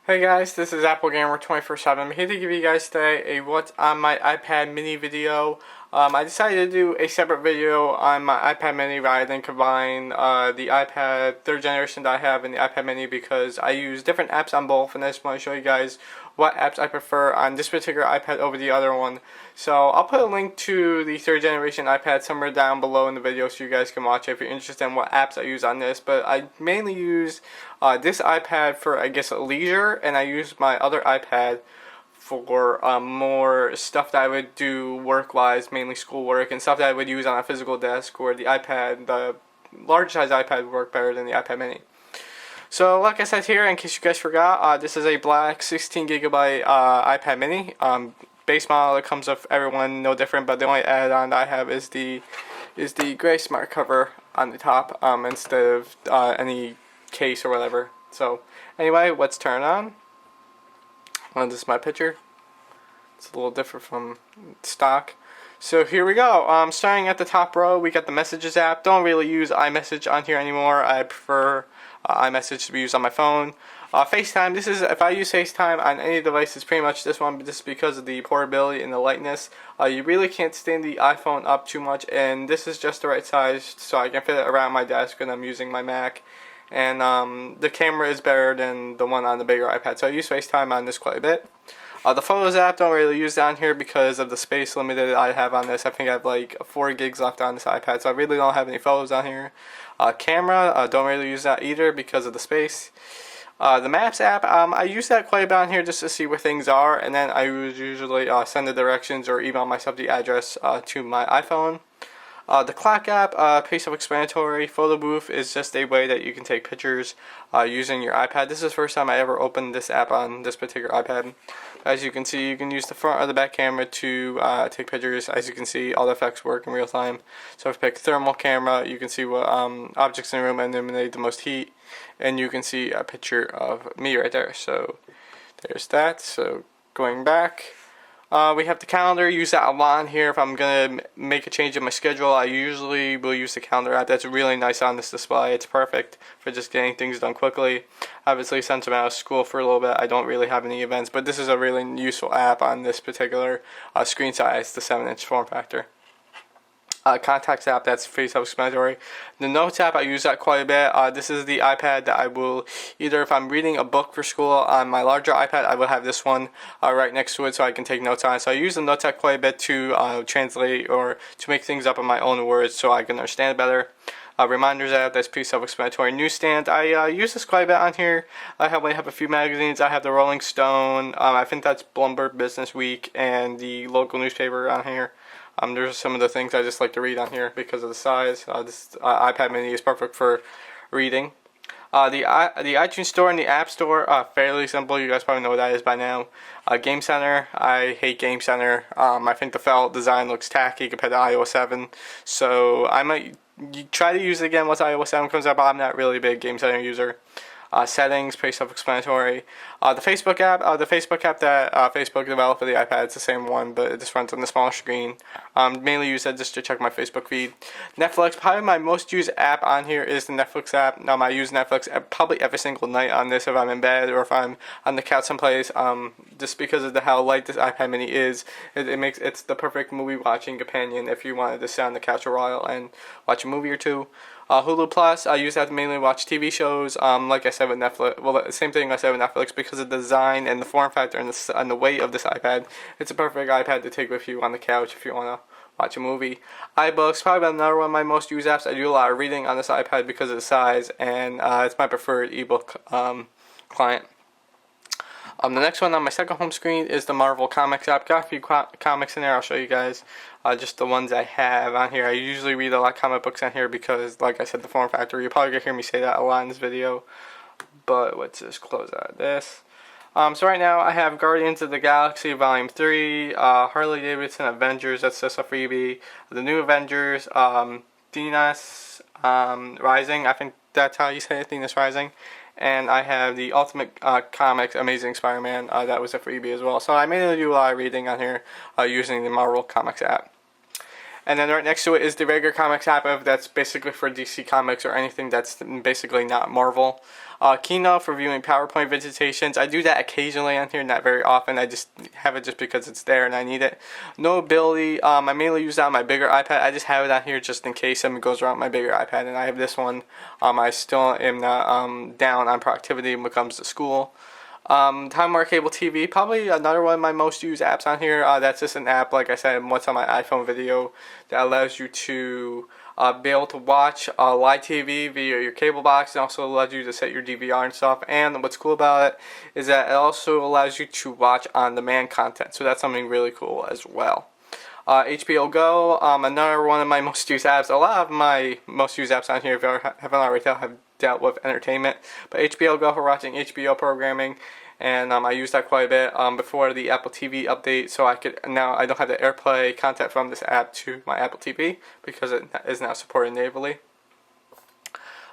Hey guys, this is Apple Gamer 24/7. I'm here to give you guys today a what's on my iPad mini video. I decided to do a separate video on my iPad mini rather than combine the iPad 3rd generation that I have and the iPad mini because I use different apps on both, and I just want to show you guys what apps I prefer on this particular iPad over the other one. So I'll put a link to the 3rd generation iPad somewhere down below in the video so you guys can watch it if you're interested in what apps I use on this. But I mainly use this iPad for, I guess, leisure, and I use my other iPad for more stuff that I would do work-wise, mainly schoolwork, and stuff that I would use on a physical desk, where the iPad, the large size iPad would work better than the iPad mini. So like I said here, in case you guys forgot, this is a black 16 gigabyte iPad mini. Base model, it comes with everyone, no different, but the only add-on I have is the gray smart cover on the top instead of any case or whatever. So anyway, let's turn it on. Well, this is my picture. It's a little different from stock. So here we go. Starting at the top row, we got the Messages app. Don't really use iMessage on here anymore. I prefer iMessage to be used on my phone. FaceTime. This is, if I use FaceTime on any device, it's pretty much this one, but just because of the portability and the lightness. You really can't stand the iPhone up too much, and this is just the right size, so I can fit it around my desk when I'm using my Mac. And the camera is better than the one on the bigger iPad, so I use FaceTime on this quite a bit. The Photos app, don't really use down here because of the space limited I have on this. I think I have like 4 gigs left on this iPad, so I really don't have any photos on here. Camera, don't really use that either because of the space. The Maps app, I use that quite a bit on here just to see where things are, and then I usually send the directions or email myself the address to my iPhone. The Clock app, pretty self-explanatory. Photo Booth is just a way that you can take pictures using your iPad. This is the first time I ever opened this app on this particular iPad. As you can see, you can use the front or the back camera to take pictures. As you can see, all the effects work in real time. So if I pick thermal camera, you can see what objects in the room eliminate the most heat, and you can see a picture of me right there. So there's that. So going back. We have the calendar. Use that a lot on here. If I'm going to make a change in my schedule, I usually will use the calendar app. That's really nice on this display. It's perfect for just getting things done quickly. Obviously, since I'm out of school for a little bit, I don't really have any events, but this is a really useful app on this particular screen size, the 7-inch form factor. Contacts app, that's pretty self-explanatory. The Notes app, I use that quite a bit. This is the iPad that I will, either if I'm reading a book for school on my larger iPad, I will have this one right next to it so I can take notes on it. So I use the Notes app quite a bit to translate or to make things up in my own words so I can understand it better. Reminders app, that's pretty self-explanatory. Newsstand, I use this quite a bit on here. I only have a few magazines. I have the Rolling Stone, I think that's Bloomberg Business Week, and the local newspaper on here. There's some of the things I just like to read on here because of the size. This iPad mini is perfect for reading. The iTunes Store and the App Store, fairly simple. You guys probably know what that is by now. Game Center, I hate Game Center. I think the felt design looks tacky compared to iOS 7. So I might try to use it again once iOS 7 comes out, but I'm not really a big Game Center user. Settings, pretty self-explanatory. The Facebook app that Facebook developed for the iPad, it's the same one, but it just runs on the smaller screen. Mainly use that just to check my Facebook feed. Netflix, probably my most used app on here is the Netflix app. I use Netflix probably every single night on this if I'm in bed or if I'm on the couch someplace. Just because of how light this iPad mini is, it's the perfect movie watching companion if you wanted to sit on the couch for a while and watch a movie or two. Hulu Plus, I use that to mainly watch TV shows. Like I said with Netflix, well, the same thing I said with Netflix, because of the design and the form factor and the weight of this iPad. It's a perfect iPad to take with you on the couch if you want to watch a movie. iBooks, probably another one of my most used apps. I do a lot of reading on this iPad because of the size, and it's my preferred ebook client. The next one on my second home screen is the Marvel Comics app. Got a few comics in there. I'll show you guys just the ones I have on here. I usually read a lot of comic books on here because, like I said, the form factor. You're probably going to hear me say that a lot in this video. But let's just close out of this. So right now I have Guardians of the Galaxy Volume 3, Harley Davidson Avengers, that's just a freebie. The New Avengers, Dinas Rising, I think that's how you say it, Dinas Rising. And I have the Ultimate Comics Amazing Spider-Man, that was a freebie as well. So I mainly do a lot of reading on here using the Marvel Comics app. And then right next to it is the regular comics app that's basically for DC Comics or anything that's basically not Marvel. Keynote for viewing PowerPoint presentations. I do that occasionally on here, not very often. I just have it just because it's there and I need it. Notability. I mainly use that on my bigger iPad. I just have it on here just in case something goes wrong with my bigger iPad, and I have this one. I still am not down on productivity when it comes to school. Time Warner Cable TV, probably another one of my most used apps on here. That's just an app, like I said, what's on my iPhone video that allows you to be able to watch live TV via your cable box, and also allows you to set your DVR and stuff. And what's cool about it is that it also allows you to watch on-demand content, so that's something really cool as well. HBO Go, another one of my most used apps. A lot of my most used apps on here, if I haven't already have dealt with entertainment, but HBO Go for watching HBO programming, and I use that quite a bit before the Apple TV update, so I don't have the AirPlay content from this app to my Apple TV because it is now supported natively.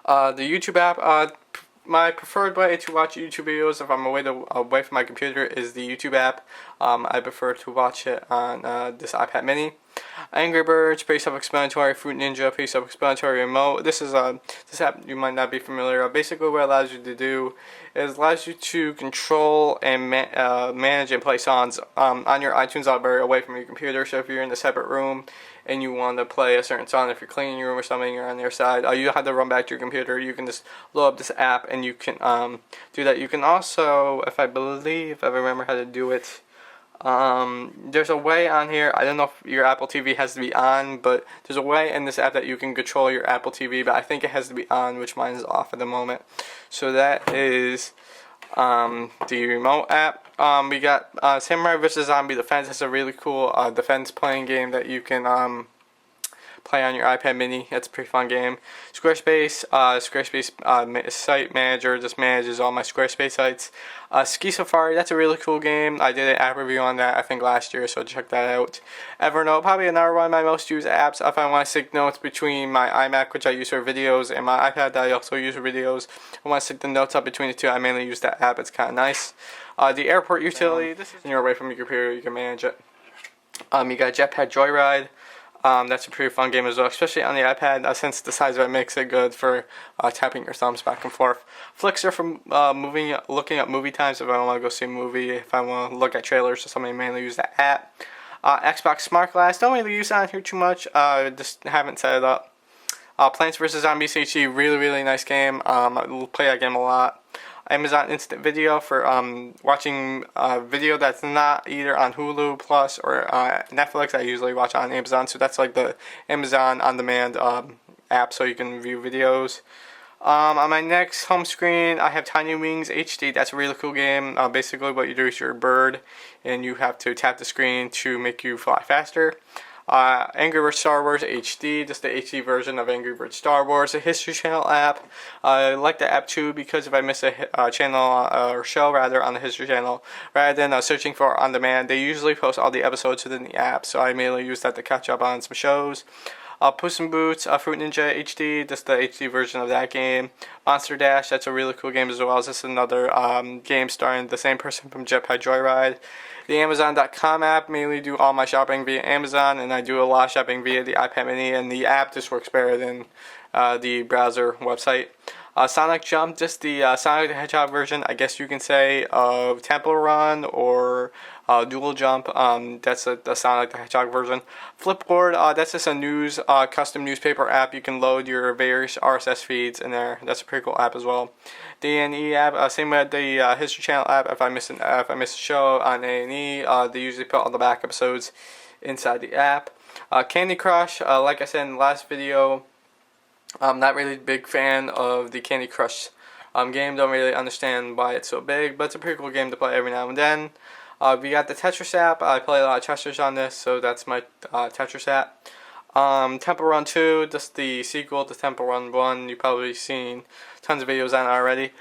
The YouTube app, my preferred way to watch YouTube videos if I'm away from my computer is the YouTube app. I prefer to watch it on this iPad mini. Angry Birds, pretty self-explanatory. Fruit Ninja, pretty self-explanatory. Remote. This app you might not be familiar with. Basically, what it allows you to do is allows you to control and manage and play songs on your iTunes library away from your computer. So if you're in a separate room and you want to play a certain song, if you're cleaning your room or something, you're on your side, you don't have to run back to your computer. You can just load up this app and you can do that. You can also, if I remember how to do it, there's a way on here, I don't know if your Apple TV has to be on, but there's a way in this app that you can control your Apple TV, but I think it has to be on, which mine is off at the moment. So that is the remote app. We got Samurai vs. Zombie Defense. It's a really cool defense playing game that you can play on your iPad mini. It's a pretty fun game. Squarespace, site manager just manages all my Squarespace sites. Ski Safari, that's a really cool game. I did an app review on that I think last year, so check that out. Evernote, probably another one of my most used apps if I want to sync notes between my iMac, which I use for videos, and my iPad that I also use for videos. I want to sync the notes up between the two. I mainly use that app. It's kind of nice. The airport utility, this is when you're away from your computer, you can manage it. You got Jetpack Joyride. That's a pretty fun game as well, especially on the iPad, since the size of it makes it good for tapping your thumbs back and forth. Flixer for looking up movie times if I want to go see a movie, if I want to look at trailers or something, mainly use that app. Xbox Smart Glass, don't really use that on here too much, just haven't set it up. Plants vs. Zombies HD, really nice game. I play that game a lot. Amazon Instant Video for watching video that's not either on Hulu Plus or Netflix. I usually watch on Amazon, so that's like the Amazon on-demand app, so you can view videos. On my next home screen, I have Tiny Wings HD. That's a really cool game. Basically, what you do is you're a bird, and you have to tap the screen to make you fly faster. Angry Birds Star Wars HD, just the HD version of Angry Birds Star Wars, a History Channel app. I like the app too because if I miss a channel or show rather on the History Channel, rather than searching for on demand, they usually post all the episodes within the app, so I mainly use that to catch up on some shows. Puss in Boots, Fruit Ninja HD, just the HD version of that game. Monster Dash, that's a really cool game as well. It's just another game starring the same person from Jetpack Joyride. The Amazon.com app, mainly do all my shopping via Amazon, and I do a lot of shopping via the iPad mini, and the app just works better than the browser website. Sonic Jump, just the Sonic the Hedgehog version, I guess you can say, of Temple Run or Dual Jump. That's the Sonic the Hedgehog version. Flipboard, that's just a custom newspaper app. You can load your various RSS feeds in there. That's a pretty cool app as well. The A&E app, same with the History Channel app. If I miss a show on A&E, they usually put all the back episodes inside the app. Candy Crush, like I said in the last video, I'm not really a big fan of the Candy Crush game. Don't really understand why it's so big, but it's a pretty cool game to play every now and then. We got the Tetris app. I play a lot of Tetris on this, so that's my Tetris app. Temple Run 2, just the sequel to Temple Run 1. You've probably seen tons of videos on it already.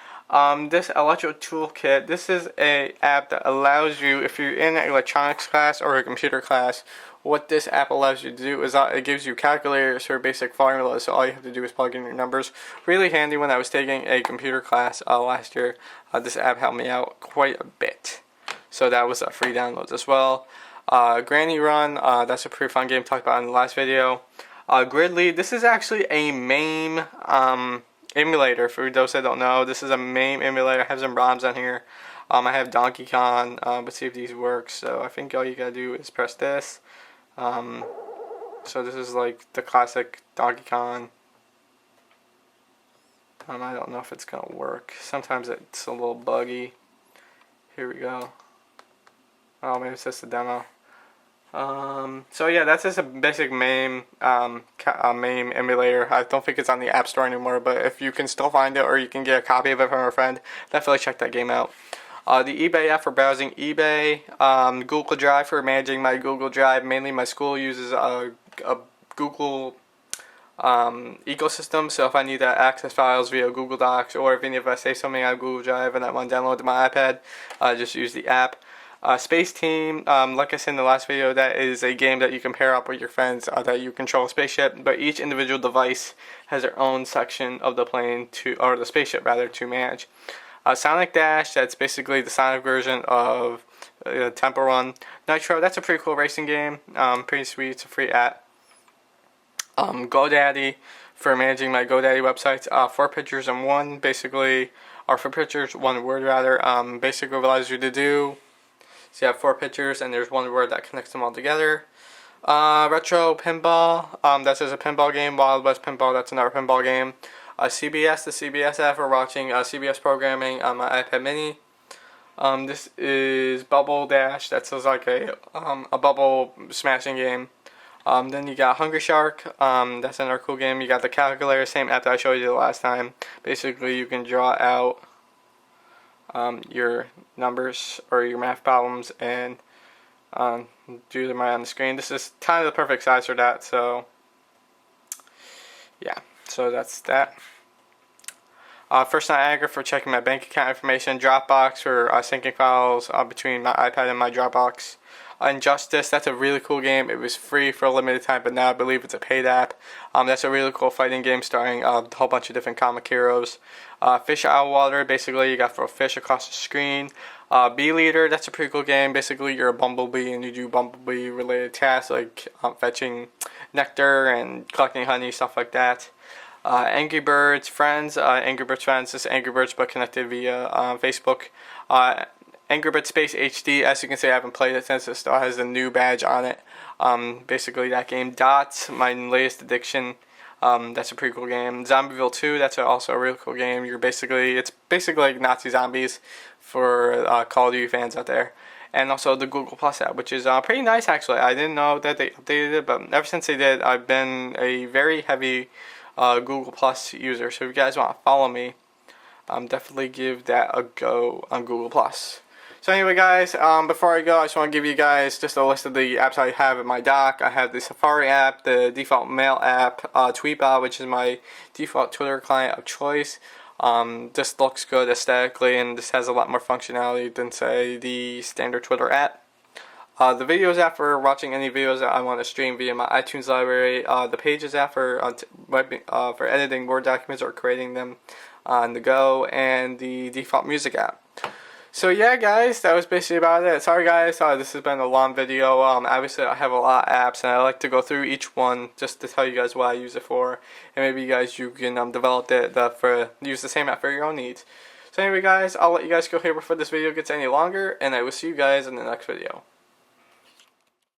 This Electro Toolkit, this is an app that allows you, if you're in an electronics class or a computer class, what this app allows you to do is it gives you calculators for basic formulas, so all you have to do is plug in your numbers. Really handy when I was taking a computer class last year. This app helped me out quite a bit. So that was a free download as well. Granny Run, that's a pretty fun game talked about in the last video. Gridley, this is actually a MAME emulator. For those that don't know, this is a MAME emulator. I have some ROMs on here. I have Donkey Kong. Let's see if these work. So I think all you gotta do is press this. So this is like the classic Donkey Kong. I don't know if it's gonna work. Sometimes it's a little buggy. Here we go. Oh, maybe it's just a demo. So yeah, that's just a basic MAME emulator. I don't think it's on the App Store anymore, but if you can still find it or you can get a copy of it from a friend, definitely check that game out. The eBay app for browsing eBay. Google Drive for managing my Google Drive. Mainly my school uses a Google ecosystem, so if I need to access files via Google Docs, or if I save something on Google Drive and I want to download to my iPad, just use the app. Space Team, like I said in the last video, that is a game that you can pair up with your friends that you control a spaceship, but each individual device has their own section of the plane or the spaceship rather, to manage. Sonic Dash, that's basically the Sonic version of Temple Run. Nitro, that's a pretty cool racing game, pretty sweet, it's a free app. GoDaddy, for managing my GoDaddy websites. 4 pictures in one, basically, or 4 pictures, 1 word rather, basically what allows you to do. So you have 4 pictures and there's 1 word that connects them all together. Retro Pinball, that's just a pinball game. Wild West Pinball, that's another pinball game. CBS, the CBS app for watching CBS programming on my iPad mini. This is Bubble Dash, that's just like a bubble smashing game. Then you got Hungry Shark, that's another cool game. You got the calculator, same app that I showed you the last time. Basically you can draw out your numbers or your math problems and do them right on the screen. This is kind of the perfect size for that, so yeah, so that's that. First Niagara for checking my bank account information. Dropbox for syncing files between my iPad and my Dropbox. Injustice, that's a really cool game. It was free for a limited time, but now I believe it's a paid app. That's a really cool fighting game starring a whole bunch of different comic heroes. Fish Out of Water, basically you got to throw fish across the screen. Bee Leader, that's a pretty cool game. Basically you're a bumblebee and you do bumblebee related tasks like fetching nectar and collecting honey, stuff like that. Angry Birds Friends, Angry Birds Friends is Angry Birds but connected via Facebook. Angry Birds Space HD, as you can see I haven't played it since it still has a new badge on it. Basically that game. Dots, my latest addiction, that's a pretty cool game. Zombieville 2, that's also a really cool game. It's basically like Nazi zombies for Call of Duty fans out there. And also the Google Plus app, which is pretty nice actually. I didn't know that they updated it, but ever since they did, I've been a very heavy Google Plus user. So if you guys want to follow me, definitely give that a go on Google Plus. So anyway guys, before I go, I just want to give you guys just a list of the apps I have in my dock. I have the Safari app, the default mail app, Tweetbot, which is my default Twitter client of choice. This looks good aesthetically and this has a lot more functionality than say the standard Twitter app. The Videos app for watching any videos that I want to stream via my iTunes library. The Pages app for editing Word documents or creating them on the go. And the default music app. So yeah guys, that was basically about it. Sorry guys, this has been a long video. Obviously I have a lot of apps and I like to go through each one just to tell you guys what I use it for. And maybe you guys can develop use the same app for your own needs. So anyway guys, I'll let you guys go here before this video gets any longer, and I will see you guys in the next video.